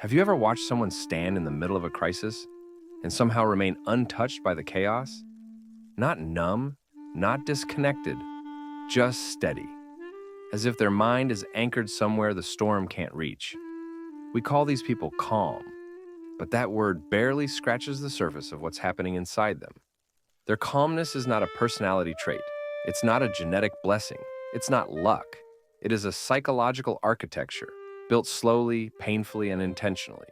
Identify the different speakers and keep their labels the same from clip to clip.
Speaker 1: Have you ever watched someone stand in the middle of a crisis and somehow remain untouched by the chaos? Not numb, not disconnected, just steady, as if their mind is anchored somewhere the storm can't reach. We call these people calm, but that word barely scratches the surface of what's happening inside them. Their calmness is not a personality trait. It's not a genetic blessing. It's not luck. It is a psychological architecture built slowly, painfully, and intentionally.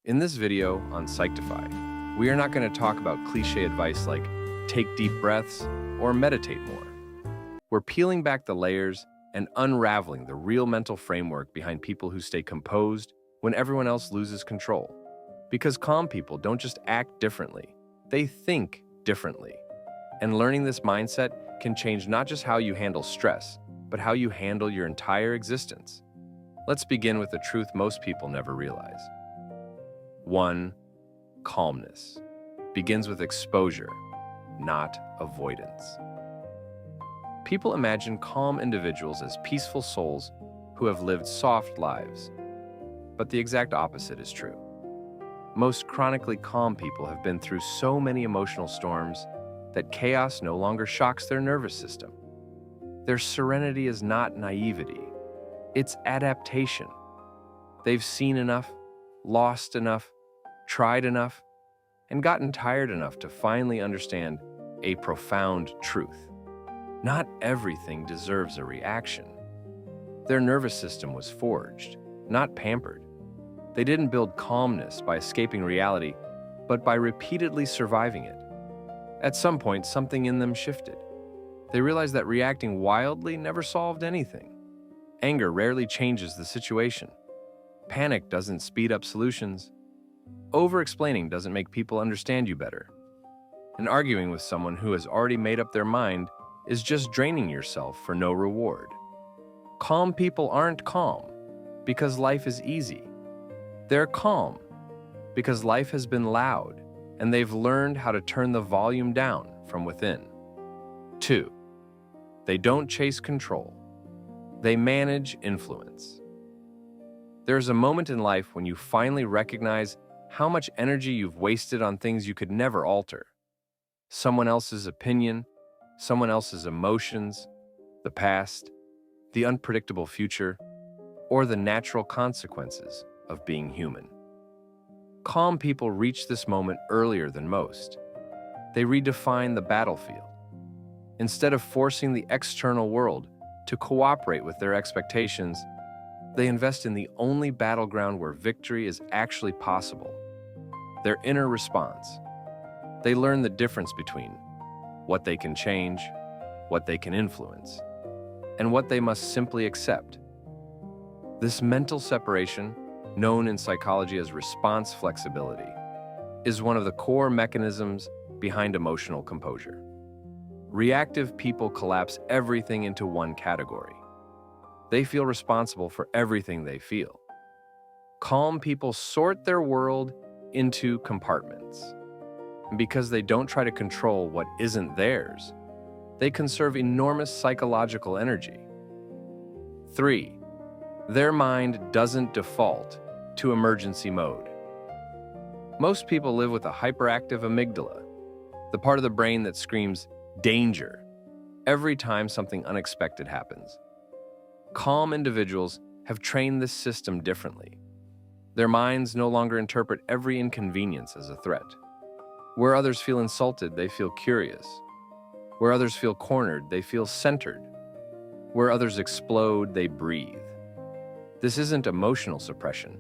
Speaker 1: In this video on Psychtify, we are not going to talk about cliché advice like take deep breaths or meditate more. We're peeling back the layers and unraveling the real mental framework behind people who stay composed when everyone else loses control. Because calm people don't just act differently, they think differently. And learning this mindset can change not just how you handle stress, but how you handle your entire existence. Let's begin with the truth most people never realize. 1. Calmness begins with exposure, not avoidance. People imagine calm individuals as peaceful souls who have lived soft lives. But the exact opposite is true. Most chronically calm people have been through so many emotional storms that chaos no longer shocks their nervous system. Their serenity is not naivety, it's adaptation. They've seen enough, lost enough, tried enough, and gotten tired enough to finally understand a profound truth. Not everything deserves a reaction. Their nervous system was forged, not pampered. They didn't build calmness by escaping reality, but by repeatedly surviving it. At some point, something in them shifted. They realized that reacting wildly never solved anything. Anger rarely changes the situation. Panic doesn't speed up solutions. Over-explaining doesn't make people understand you better. And arguing with someone who has already made up their mind is just draining yourself for no reward. Calm people aren't calm because life is easy. They're calm because life has been loud and they've learned how to turn the volume down from within. 2. They don't chase control. They manage influence. There's a moment in life when you finally recognize how much energy you've wasted on things you could never alter. Someone else's opinion, someone else's emotions, the past, the unpredictable future, or the natural consequences of being human. Calm people reach this moment earlier than most. They redefine the battlefield. Instead of forcing the external world to cooperate with their expectations, they invest in the only battleground where victory is actually possible: their inner response. They learn the difference between what they can change, what they can influence, and what they must simply accept. This mental separation, known in psychology as response flexibility, is one of the core mechanisms behind emotional composure. Reactive people collapse everything into one category. They feel responsible for everything they feel. Calm people sort their world into compartments. And because they don't try to control what isn't theirs, they conserve enormous psychological energy. 3. Their mind doesn't default to emergency mode. Most people live with a hyperactive amygdala, the part of the brain that screams danger every time something unexpected happens. Calm individuals have trained this system differently. Their minds no longer interpret every inconvenience as a threat. Where others feel insulted, they feel curious. Where others feel cornered, they feel centered. Where others explode, they breathe. This isn't emotional suppression.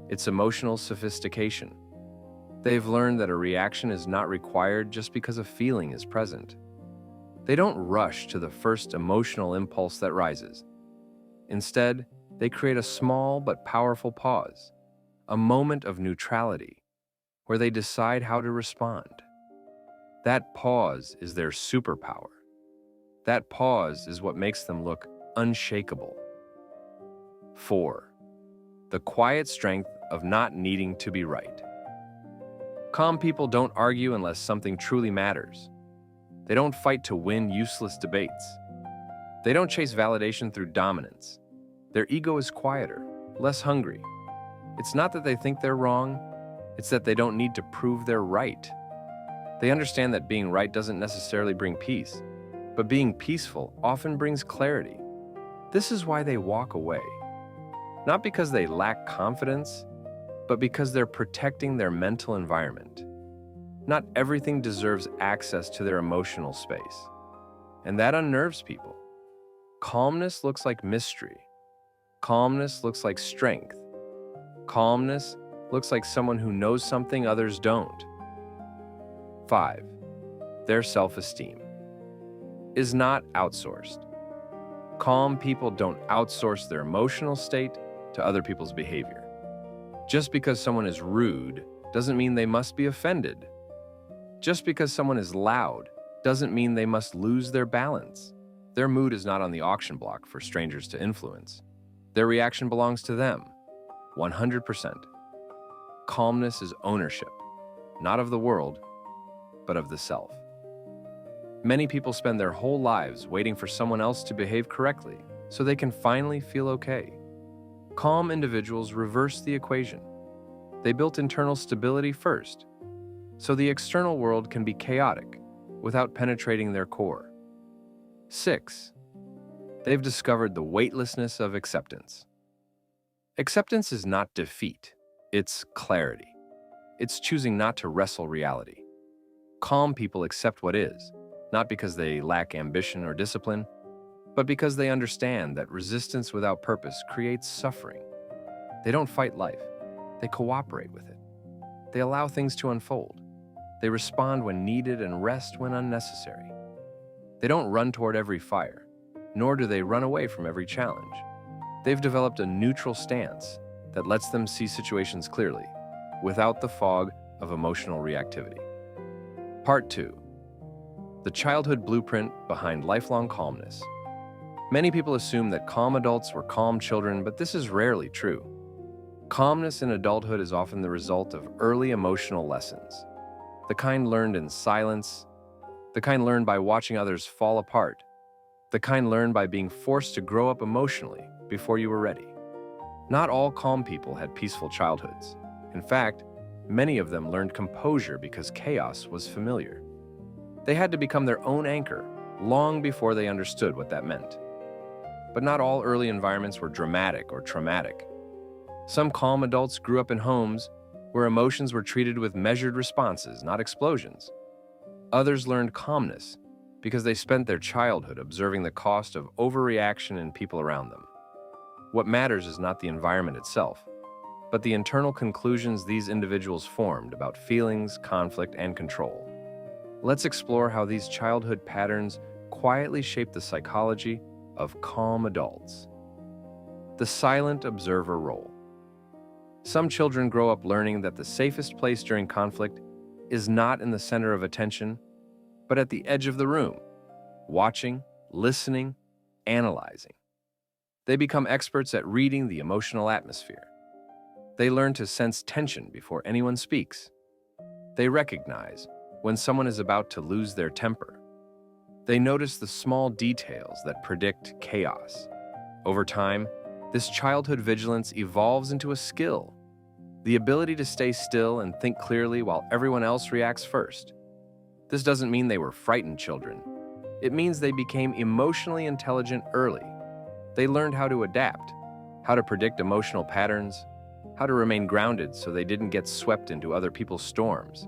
Speaker 1: It's emotional sophistication. They've learned that a reaction is not required just because a feeling is present. They don't rush to the first emotional impulse that rises. Instead, they create a small but powerful pause, a moment of neutrality, where they decide how to respond. That pause is their superpower. That pause is what makes them look unshakable. 4. The quiet strength of not needing to be right. Calm people don't argue unless something truly matters. They don't fight to win useless debates. They don't chase validation through dominance. Their ego is quieter, less hungry, It's not that they think they're wrong, it's that they don't need to prove they're right. They understand that being right doesn't necessarily bring peace, but being peaceful often brings clarity. This is why they walk away. Not because they lack confidence, but because they're protecting their mental environment. Not everything deserves access to their emotional space, and that unnerves people. Calmness looks like mystery. Calmness looks like strength. Calmness looks like someone who knows something others don't. 5. Their self-esteem is not outsourced. Calm people don't outsource their emotional state to other people's behavior. Just because someone is rude doesn't mean they must be offended. Just because someone is loud doesn't mean they must lose their balance. Their mood is not on the auction block for strangers to influence. Their reaction belongs to them, 100%. Calmness is ownership, not of the world, but of the self. Many people spend their whole lives waiting for someone else to behave correctly so they can finally feel okay. Calm individuals reverse the equation. They built internal stability first, so the external world can be chaotic without penetrating their core. 6. They've discovered the weightlessness of acceptance. Acceptance is not defeat, it's clarity. It's choosing not to wrestle reality. Calm people accept what is, not because they lack ambition or discipline, but because they understand that resistance without purpose creates suffering. They don't fight life, they cooperate with it. They allow things to unfold. They respond when needed and rest when unnecessary. They don't run toward every fire, nor do they run away from every challenge. They've developed a neutral stance that lets them see situations clearly, without the fog of emotional reactivity. Part 2. The childhood blueprint behind lifelong calmness. Many people assume that calm adults were calm children, but this is rarely true. Calmness in adulthood is often the result of early emotional lessons. The kind learned in silence, the kind learned by watching others fall apart, the kind learned by being forced to grow up emotionally before you were ready. Not all calm people had peaceful childhoods. In fact, many of them learned composure because chaos was familiar. They had to become their own anchor long before they understood what that meant. But not all early environments were dramatic or traumatic. Some calm adults grew up in homes where emotions were treated with measured responses, not explosions. Others learned calmness because they spent their childhood observing the cost of overreaction in people around them. What matters is not the environment itself, but the internal conclusions these individuals formed about feelings, conflict, and control. Let's explore how these childhood patterns quietly shape the psychology of calm adults. The silent observer role. Some children grow up learning that the safest place during conflict is not in the center of attention, but at the edge of the room, watching, listening, analyzing. They become experts at reading the emotional atmosphere. They learn to sense tension before anyone speaks. They recognize when someone is about to lose their temper. They notice the small details that predict chaos. Over time, this childhood vigilance evolves into a skill, the ability to stay still and think clearly while everyone else reacts first. This doesn't mean they were frightened children. It means they became emotionally intelligent early. They learned how to adapt, how to predict emotional patterns, how to remain grounded so they didn't get swept into other people's storms.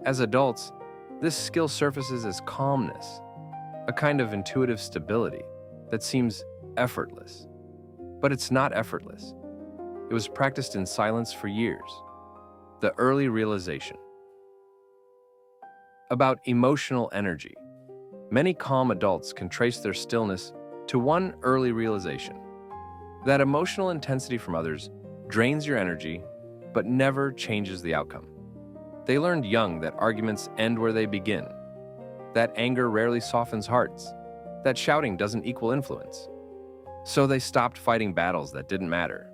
Speaker 1: As adults, this skill surfaces as calmness, a kind of intuitive stability that seems effortless. But it's not effortless. It was practiced in silence for years. The early realization. About emotional energy. Many calm adults can trace their stillness to one early realization: that emotional intensity from others drains your energy, but never changes the outcome. They learned young that arguments end where they begin, that anger rarely softens hearts, that shouting doesn't equal influence. So they stopped fighting battles that didn't matter.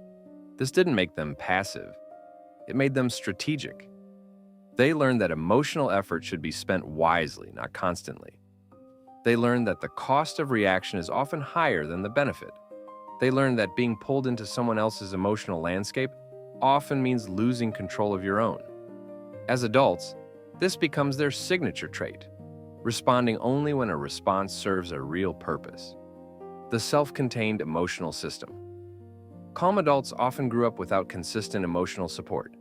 Speaker 1: This didn't make them passive. It made them strategic. They learned that emotional effort should be spent wisely, not constantly. They learned that the cost of reaction is often higher than the benefit. They learned that being pulled into someone else's emotional landscape often means losing control of your own. As adults, this becomes their signature trait, responding only when a response serves a real purpose. The self-contained emotional system. Calm adults often grew up without consistent emotional support,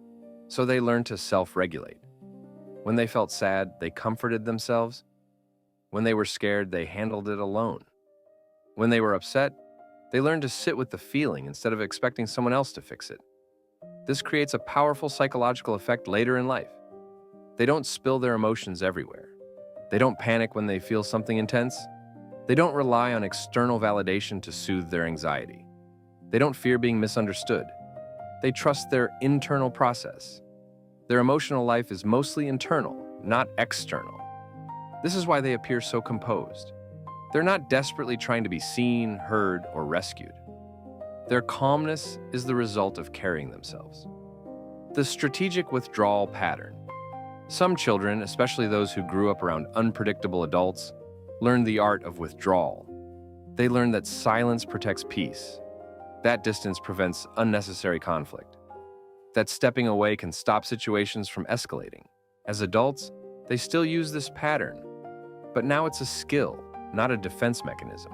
Speaker 1: so they learned to self-regulate. When they felt sad, they comforted themselves. When they were scared, they handled it alone. When they were upset, they learned to sit with the feeling instead of expecting someone else to fix it. This creates a powerful psychological effect later in life. They don't spill their emotions everywhere. They don't panic when they feel something intense. They don't rely on external validation to soothe their anxiety. They don't fear being misunderstood. They trust their internal process. Their emotional life is mostly internal, not external. This is why they appear so composed. They're not desperately trying to be seen, heard, or rescued. Their calmness is the result of carrying themselves. The strategic withdrawal pattern. Some children, especially those who grew up around unpredictable adults, learn the art of withdrawal. They learn that silence protects peace. That distance prevents unnecessary conflict. That stepping away can stop situations from escalating. As adults, they still use this pattern, but now it's a skill, not a defense mechanism.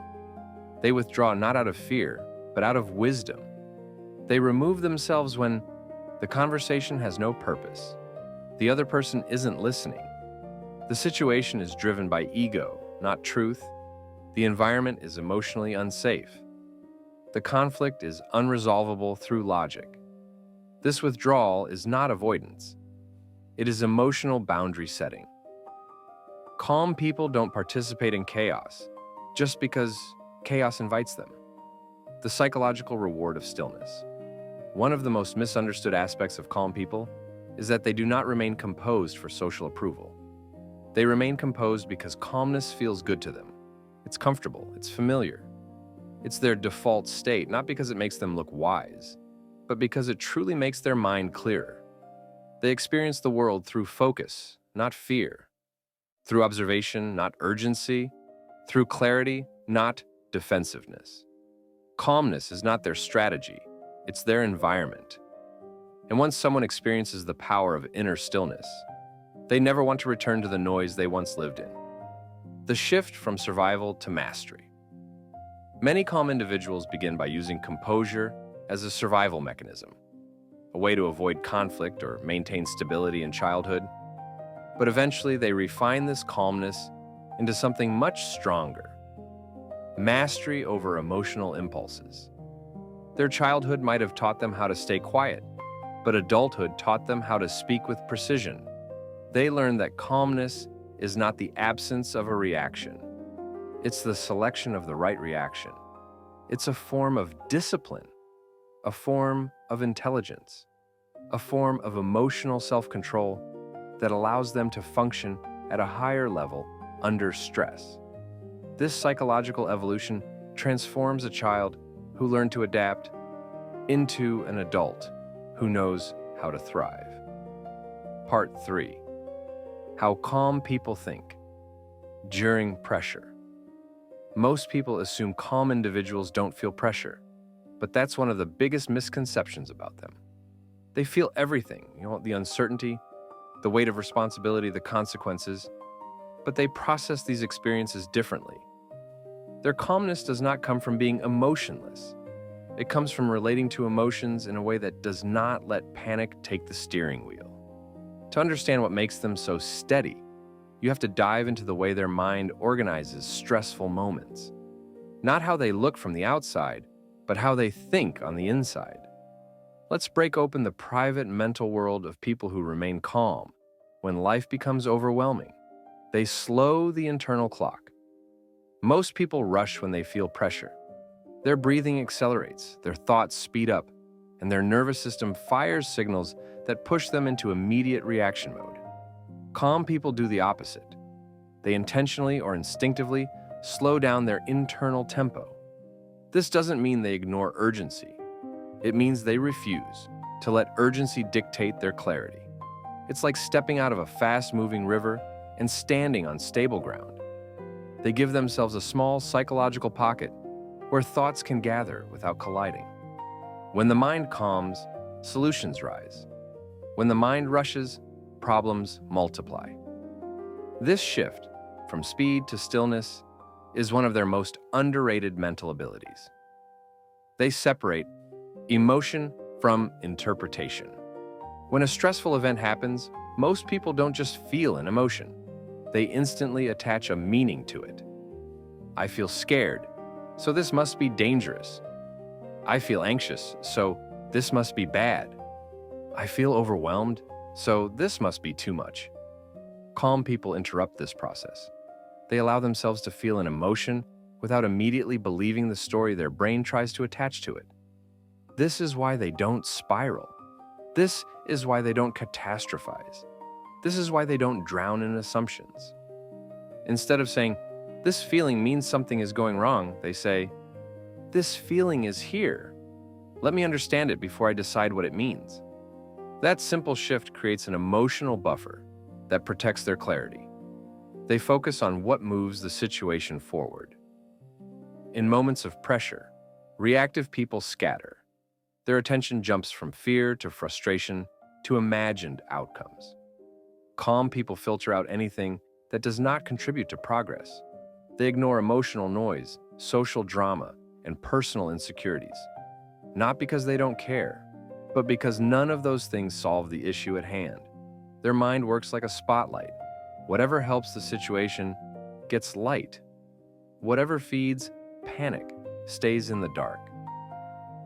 Speaker 1: They withdraw not out of fear, but out of wisdom. They remove themselves when the conversation has no purpose. The other person isn't listening. The situation is driven by ego, not truth. The environment is emotionally unsafe. The conflict is unresolvable through logic. This withdrawal is not avoidance. It is emotional boundary setting. Calm people don't participate in chaos just because chaos invites them. The psychological reward of stillness. One of the most misunderstood aspects of calm people is that they do not remain composed for social approval. They remain composed because calmness feels good to them. It's comfortable, it's familiar. It's their default state, not because it makes them look wise, but because it truly makes their mind clearer. They experience the world through focus, not fear. Through observation, not urgency. Through clarity, not defensiveness. Calmness is not their strategy, it's their environment. And once someone experiences the power of inner stillness, they never want to return to the noise they once lived in. The shift from survival to mastery. Many calm individuals begin by using composure as a survival mechanism, a way to avoid conflict or maintain stability in childhood. But eventually they refine this calmness into something much stronger: mastery over emotional impulses. Their childhood might have taught them how to stay quiet, but adulthood taught them how to speak with precision. They learned that calmness is not the absence of a reaction. It's the selection of the right reaction. It's a form of discipline, a form of intelligence, a form of emotional self-control that allows them to function at a higher level under stress. This psychological evolution transforms a child who learned to adapt into an adult who knows how to thrive. Part 3. How calm people think. During pressure. Most people assume calm individuals don't feel pressure, but that's one of the biggest misconceptions about them. They feel everything, the uncertainty, the weight of responsibility, the consequences, but they process these experiences differently. Their calmness does not come from being emotionless. It comes from relating to emotions in a way that does not let panic take the steering wheel. To understand what makes them so steady, you have to dive into the way their mind organizes stressful moments. Not how they look from the outside, but how they think on the inside. Let's break open the private mental world of people who remain calm when life becomes overwhelming. They slow the internal clock. Most people rush when they feel pressure. Their breathing accelerates, their thoughts speed up, and their nervous system fires signals that push them into immediate reaction mode. Calm people do the opposite. They intentionally or instinctively slow down their internal tempo. This doesn't mean they ignore urgency. It means they refuse to let urgency dictate their clarity. It's like stepping out of a fast-moving river and standing on stable ground. They give themselves a small psychological pocket where thoughts can gather without colliding. When the mind calms, solutions rise. When the mind rushes, problems multiply. This shift from speed to stillness is one of their most underrated mental abilities. They separate emotion from interpretation. When a stressful event happens, most people don't just feel an emotion. They instantly attach a meaning to it. I feel scared, so this must be dangerous. I feel anxious, so this must be bad. I feel overwhelmed, so this must be too much. Calm people interrupt this process. They allow themselves to feel an emotion without immediately believing the story their brain tries to attach to it. This is why they don't spiral. This is why they don't catastrophize. This is why they don't drown in assumptions. Instead of saying, "This feeling means something is going wrong," they say, "This feeling is here. Let me understand it before I decide what it means." That simple shift creates an emotional buffer that protects their clarity. They focus on what moves the situation forward. In moments of pressure, reactive people scatter. Their attention jumps from fear to frustration to imagined outcomes. Calm people filter out anything that does not contribute to progress. They ignore emotional noise, social drama, and personal insecurities. Not because they don't care, but because none of those things solve the issue at hand. Their mind works like a spotlight. Whatever helps the situation gets light. Whatever feeds panic stays in the dark.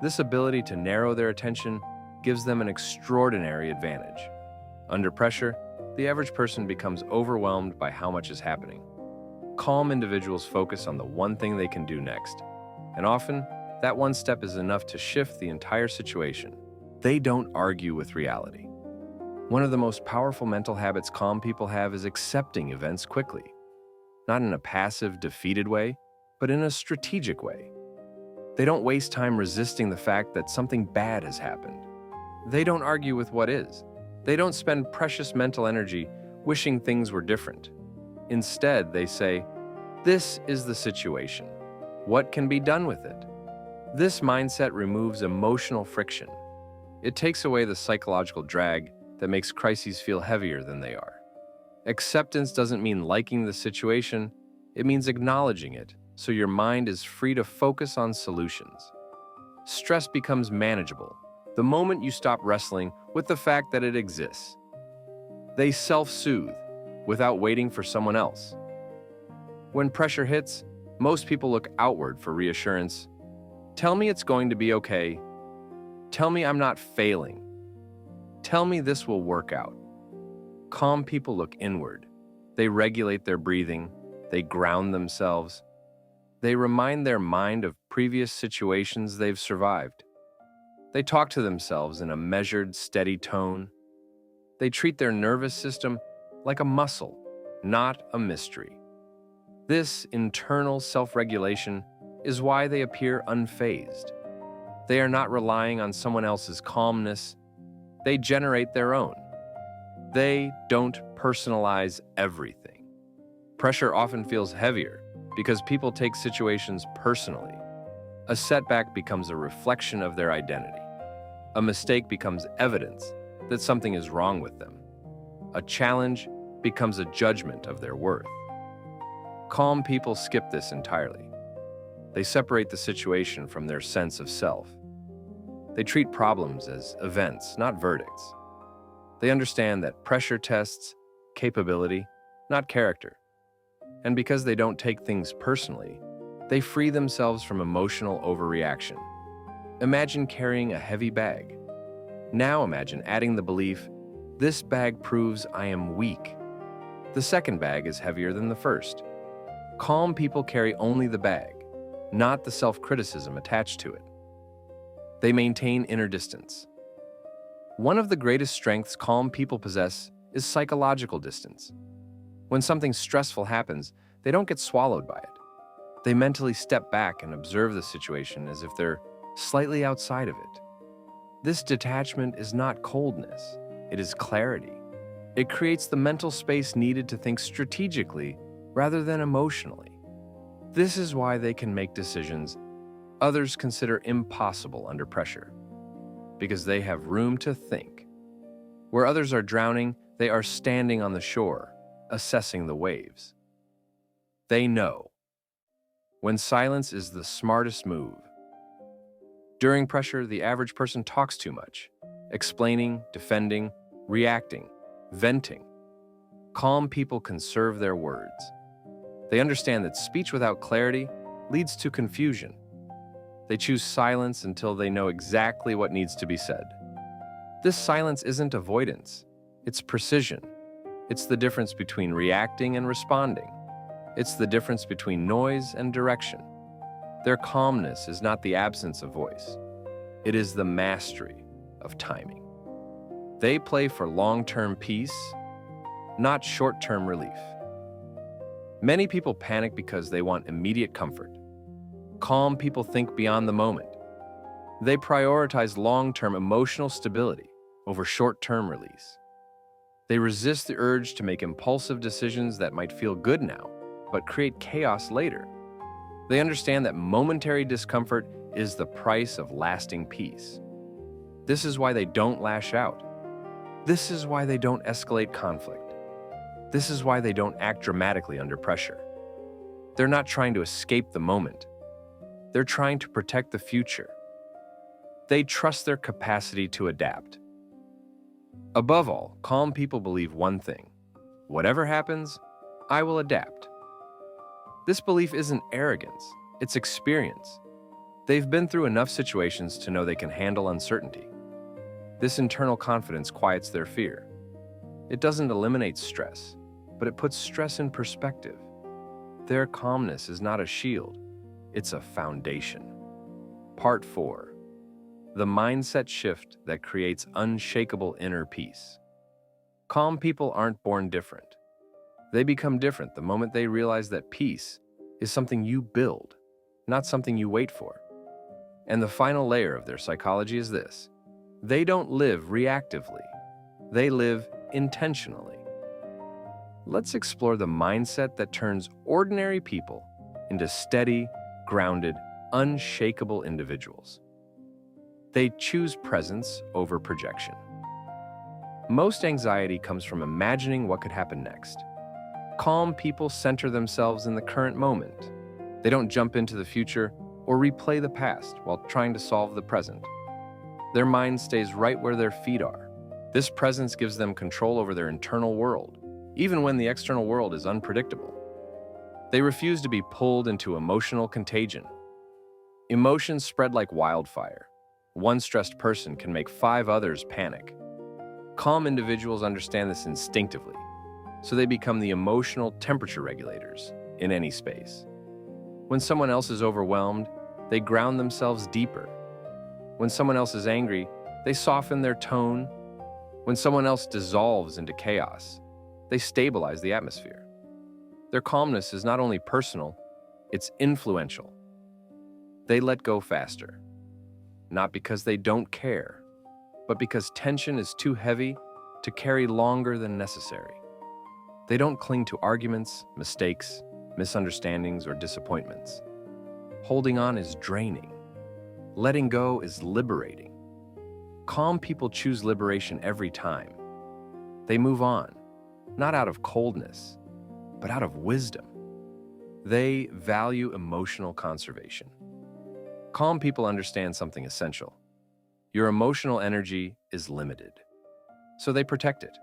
Speaker 1: This ability to narrow their attention gives them an extraordinary advantage. Under pressure, the average person becomes overwhelmed by how much is happening. Calm individuals focus on the one thing they can do next, and often, that one step is enough to shift the entire situation. They don't argue with reality. One of the most powerful mental habits calm people have is accepting events quickly. Not in a passive, defeated way, but in a strategic way. They don't waste time resisting the fact that something bad has happened. They don't argue with what is. They don't spend precious mental energy wishing things were different. Instead, they say, "This is the situation. What can be done with it?" This mindset removes emotional friction. It takes away the psychological drag that makes crises feel heavier than they are. Acceptance doesn't mean liking the situation, it means acknowledging it, so your mind is free to focus on solutions. Stress becomes manageable the moment you stop wrestling with the fact that it exists. They self-soothe without waiting for someone else. When pressure hits, most people look outward for reassurance. Tell me it's going to be okay. Tell me I'm not failing. Tell me this will work out. Calm people look inward. They regulate their breathing. They ground themselves. They remind their mind of previous situations they've survived. They talk to themselves in a measured, steady tone. They treat their nervous system like a muscle, not a mystery. This internal self-regulation is why they appear unfazed. They are not relying on someone else's calmness. They generate their own. They don't personalize everything. Pressure often feels heavier because people take situations personally. A setback becomes a reflection of their identity. A mistake becomes evidence that something is wrong with them. A challenge becomes a judgment of their worth. Calm people skip this entirely. They separate the situation from their sense of self. They treat problems as events, not verdicts. They understand that pressure tests capability, not character. And because they don't take things personally, they free themselves from emotional overreaction. Imagine carrying a heavy bag. Now imagine adding the belief, "This bag proves I am weak." The second bag is heavier than the first. Calm people carry only the bag, not the self-criticism attached to it. They maintain inner distance. One of the greatest strengths calm people possess is psychological distance. When something stressful happens, they don't get swallowed by it. They mentally step back and observe the situation as if they're slightly outside of it. This detachment is not coldness, it is clarity. It creates the mental space needed to think strategically rather than emotionally. This is why they can make decisions others consider impossible under pressure. because they have room to think. Where others are drowning, they are standing on the shore, assessing the waves. They know when silence is the smartest move. During pressure, the average person talks too much, explaining, defending, reacting, venting. Calm people conserve their words. They understand that speech without clarity leads to confusion. They choose silence until they know exactly what needs to be said. This silence isn't avoidance, it's precision. It's the difference between reacting and responding. It's the difference between noise and direction. Their calmness is not the absence of voice. It is the mastery of timing. They play for long-term peace, not short-term relief. Many people panic because they want immediate comfort. Calm people think beyond the moment. They prioritize long-term emotional stability over short-term release. They resist the urge to make impulsive decisions that might feel good now, but create chaos later. They understand that momentary discomfort is the price of lasting peace. This is why they don't lash out. This is why they don't escalate conflict. This is why they don't act dramatically under pressure. They're not trying to escape the moment. They're trying to protect the future. They trust their capacity to adapt. Above all, calm people believe one thing: whatever happens, I will adapt. This belief isn't arrogance, it's experience. They've been through enough situations to know they can handle uncertainty. This internal confidence quiets their fear. It doesn't eliminate stress, but it puts stress in perspective. Their calmness is not a shield, it's a foundation. Part 4. The mindset shift that creates unshakable inner peace. Calm people aren't born different. They become different the moment they realize that peace is something you build, not something you wait for. And the final layer of their psychology is this: they don't live reactively, they live intentionally. Let's explore the mindset that turns ordinary people into steady, grounded, unshakable individuals. They choose presence over projection. Most anxiety comes from imagining what could happen next. Calm people center themselves in the current moment. They don't jump into the future or replay the past while trying to solve the present. Their mind stays right where their feet are. This presence gives them control over their internal world, even when the external world is unpredictable. They refuse to be pulled into emotional contagion. Emotions spread like wildfire. One stressed person can make 5 others panic. Calm individuals understand this instinctively, so they become the emotional temperature regulators in any space. When someone else is overwhelmed, they ground themselves deeper. When someone else is angry, they soften their tone. When someone else dissolves into chaos, they stabilize the atmosphere. Their calmness is not only personal, it's influential. They let go faster, not because they don't care, but because tension is too heavy to carry longer than necessary. They don't cling to arguments, mistakes, misunderstandings, or disappointments. Holding on is draining. Letting go is liberating. Calm people choose liberation every time. They move on, not out of coldness, but out of wisdom. They value emotional conservation. Calm people understand something essential. Your emotional energy is limited, so they protect it.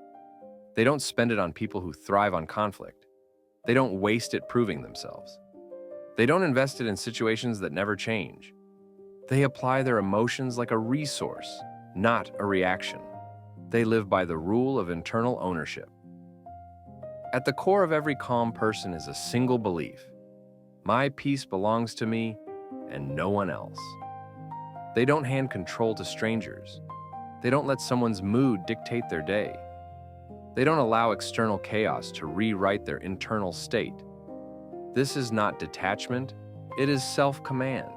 Speaker 1: They don't spend it on people who thrive on conflict. They don't waste it proving themselves. They don't invest it in situations that never change. They apply their emotions like a resource, not a reaction. They live by the rule of internal ownership. At the core of every calm person is a single belief: my peace belongs to me and no one else. They don't hand control to strangers. They don't let someone's mood dictate their day. They don't allow external chaos to rewrite their internal state. This is not detachment, it is self-command.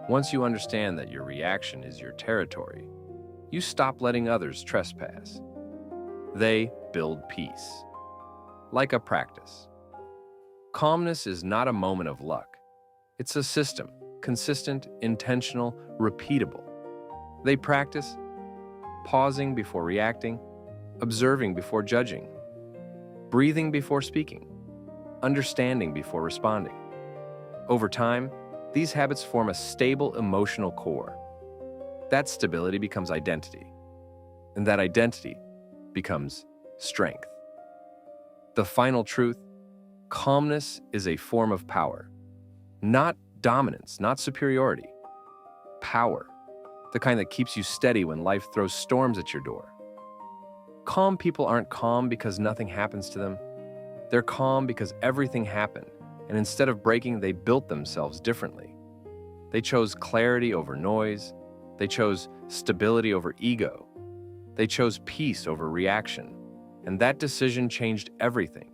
Speaker 1: Once you understand that your reaction is your territory, you stop letting others trespass. They build peace. Like a practice. Calmness is not a moment of luck. It's a system, consistent, intentional, repeatable. They practice, pausing before reacting, observing before judging, breathing before speaking, understanding before responding. Over time, these habits form a stable emotional core. That stability becomes identity, and that identity becomes strength. The final truth: calmness is a form of power. Not dominance, not superiority. Power, the kind that keeps you steady when life throws storms at your door. Calm people aren't calm because nothing happens to them. They're calm because everything happened, and instead of breaking, they built themselves differently. They chose clarity over noise. They chose stability over ego. They chose peace over reaction. And that decision changed everything.